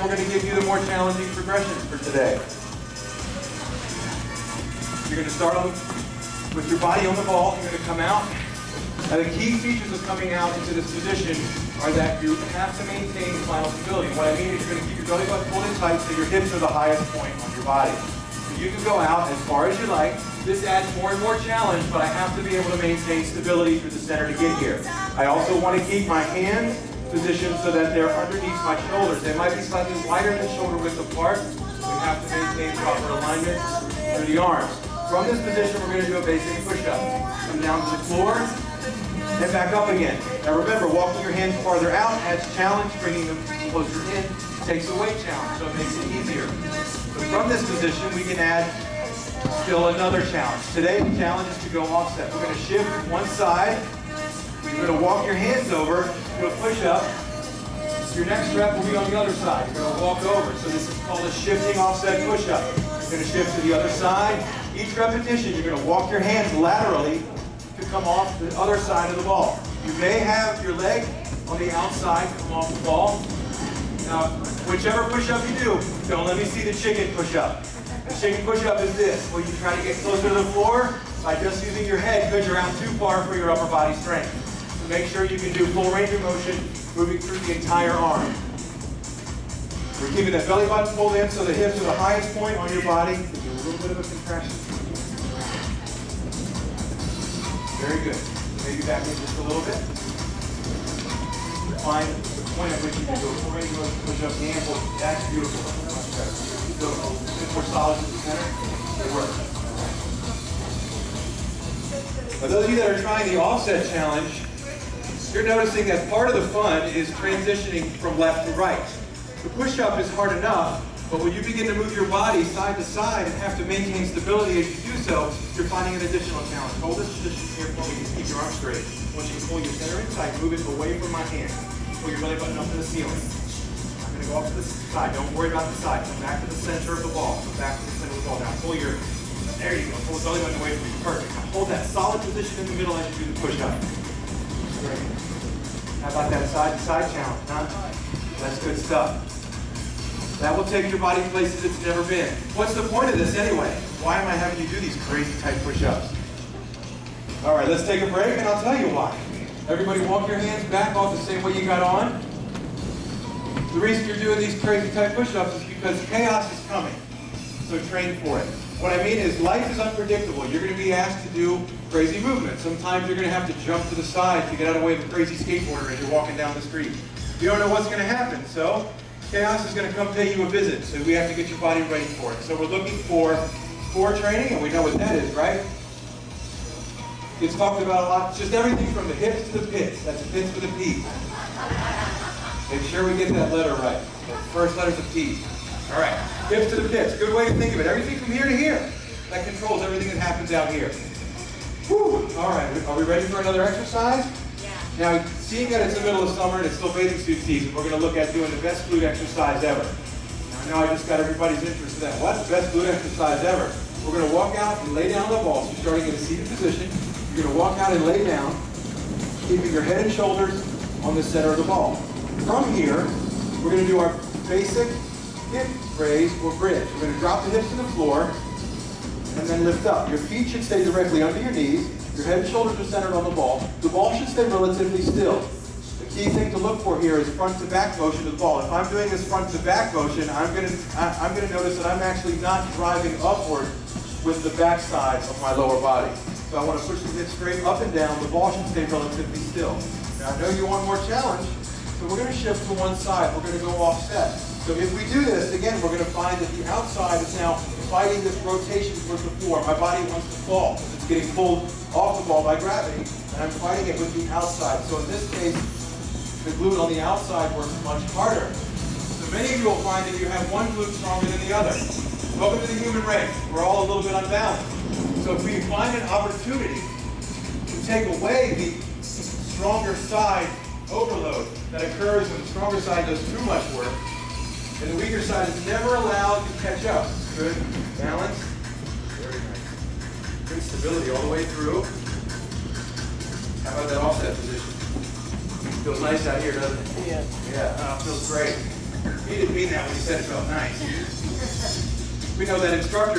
we're going to give you the more challenging progressions for today. You're going to start with your body on the ball. You're going to come out. Now the key features of coming out into this position are that you have to maintain spinal stability. What I mean is you're going to keep your belly button pulled in tight so your hips are the highest point on your body. So you can go out as far as you like. This adds more and more challenge, but I have to be able to maintain stability through the center to get here. I also want to keep my hands positioned so that they're underneath my shoulders. They might be slightly wider than shoulder width apart. We have to maintain proper alignment through the arms. From this position, we're going to do a basic push-up. Come down to the floor and back up again. Now remember, walking your hands farther out adds challenge, bringing them closer in takes away challenge, so it makes it easier. So from this position, we can add still another challenge. Today, the challenge is to go offset. We're going to shift one side. You're going to walk your hands over, do a push-up. Your next rep will be on the other side. You're going to walk over. So this is called a shifting offset push-up. You're going to shift to the other side. Each repetition, you're going to walk your hands laterally to come off the other side of the ball. You may have your leg on the outside come off the ball. Now, whichever push-up you do, don't let me see the chicken push-up. The chicken push-up is this, where you try to get closer to the floor by just using your head because you're out too far for your upper body strength. So make sure you can do full range of motion, moving through the entire arm. We're keeping that belly button pulled in so the hips are the highest point on your body. Give you a little bit of a contraction. Very good. Maybe back in just a little bit. Find the point at which you can do a full range of motion, push up the ankle. That's beautiful. Feel a bit more solid in the center. It works. For those of you that are trying the offset challenge, you're noticing that part of the fun is transitioning from left to right. The push-up is hard enough, but when you begin to move your body side to side and have to maintain stability as you do so, you're finding an additional challenge. Hold this position here for me to keep your arms straight. Once you pull your center in tight, move it away from my hand. Pull your belly button up to the ceiling. I'm going to go off to the side. Don't worry about the side. Come back to the center of the ball. Come back to the center of the ball. Now pull your, there you go. Pull the belly button away from you. Perfect. Now hold that solid position in the middle as you do the push-up. Great. How about that side-to-side challenge, huh? That's good stuff. That will take your body places it's never been. What's the point of this anyway? Why am I having you do these crazy tight push-ups? All right, let's take a break and I'll tell you why. Everybody walk your hands back off the same way you got on. The reason you're doing these crazy tight push-ups is because chaos is coming. So train for it. What I mean is life is unpredictable. You're going to be asked to do crazy movements. Sometimes you're going to have to jump to the side to get out of the way of a crazy skateboarder as you're walking down the street. You don't know what's going to happen, so chaos is going to come pay you a visit, so we have to get your body ready for it. So we're looking for core training, and we know what that is, right? It's talked about a lot. It's just everything from the hips to the pits. That's pits with a P. Make sure we get that letter right. The first letter's a P. All right, hips to the pits. Good way to think of it. Everything from here to here. That controls everything that happens out here. Whew. All right, are we ready for another exercise? Now, seeing that it's the middle of summer and it's still bathing suit season, we're going to look at doing the best glute exercise ever. Now, I know I just got everybody's interest in that. What? The best glute exercise ever. We're going to walk out and lay down on the ball. So you're starting in a seated position. You're going to walk out and lay down, keeping your head and shoulders on the center of the ball. From here, we're going to do our basic hip raise or bridge. We're going to drop the hips to the floor and then lift up. Your feet should stay directly under your knees. Your head and shoulders are centered on the ball. The ball should stay relatively still. The key thing to look for here is front to back motion of the ball. If I'm doing this front to back motion, I'm going to notice that I'm actually not driving upward with the back side of my lower body. So I want to push the hips straight up and down. The ball should stay relatively still. Now I know you want more challenge, so we're going to shift to one side. We're going to go offset. So if we do this, again, we're going to find that the outside is now fighting this rotation towards the floor. My body wants to fall. It's getting pulled off the ball by gravity, and I'm fighting it with the outside. So in this case, the glute on the outside works much harder. So many of you will find that you have one glute stronger than the other. Welcome to the human race. We're all a little bit unbalanced. So if we find an opportunity to take away the stronger side overload that occurs when the stronger side does too much work, and the weaker side is never allowed to catch up. Good balance. Very nice. Good stability all the way through. How about that offset position? Feels nice out here, doesn't it? Yeah. Yeah, feels great. He didn't mean that when he said it felt nice. We know that instructor